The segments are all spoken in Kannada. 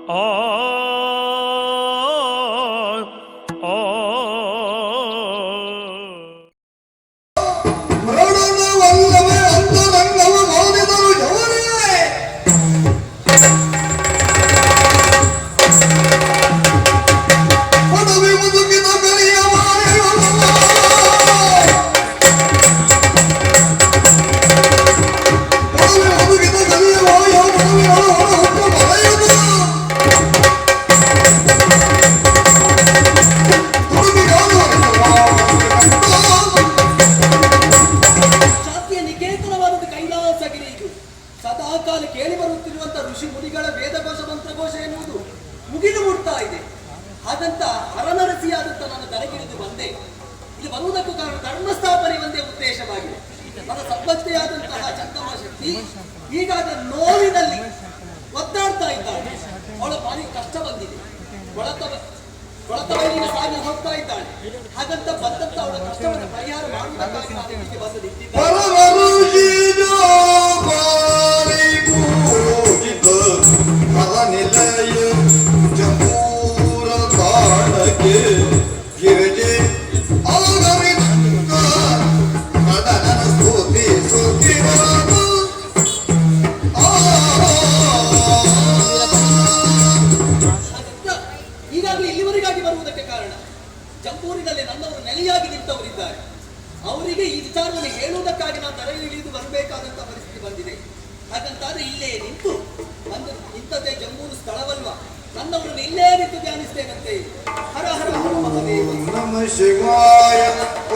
ಆ ಈಗಾದ ನೋವಿನಲ್ಲಿ ಒದ್ದಾಡ್ತಾ ಇದ್ದಾಳೆ. ಅವಳ ಭಾರಿ ಕಷ್ಟ ಬಂದಿದೆ. ಕೊಳತ ಬಯಲಿನ ಸಾಗಿ ಹೋಗ್ತಾ ಇದ್ದಾಳೆ. ಹಾಗಂತ ಬಂದಂತ ಅವಳ ಕಷ್ಟವನ್ನು ಪರಿಹಾರ ಮಾಡುವುದಕ್ಕಾಗಿ ನಾನು ಇಲ್ಲಿಗೆ ಬಂದು ನಿಂತಿದ್ದೇನೆ. ಜಂಬೂರಿನಲ್ಲಿ ನನ್ನವರು ನೆಲೆಯಾಗಿ ನಿಂತವರಿದ್ದಾರೆ. ಅವರಿಗೆ ಈ ವಿಚಾರವನ್ನು ಹೇಳುವುದಕ್ಕಾಗಿ ನಾನು ತಲೆಯಲ್ಲಿ ಇಳಿದು ಬರಬೇಕಾದಂತ ಪರಿಸ್ಥಿತಿ ಬಂದಿದೆ. ಹಾಗಂತಾದ್ರೆ ಇಲ್ಲೇ ನಿಂತು ಇಂಥದ್ದೇ ಜಂಬೂರು ಸ್ಥಳವಲ್ವಾ, ನನ್ನವರನ್ನು ಇಲ್ಲೇ ನಿಂತು ಧ್ಯಾನಿಸ್ತೇನಂತೆ. ಹರ ಹರ ಹರ ಮಹಾದೇವ. ನಮಃ ಶಿವಾಯ,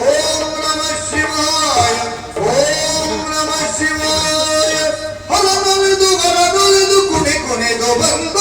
ಓಂ ನಮಃ ಶಿವಾಯ, ಓಂ ನಮಃ ಶಿವಾಯ. ಹಲನವಿದು ಗರನೊಲಿದು ಕುಣೆ ಕುಣಿದು ಬಂದ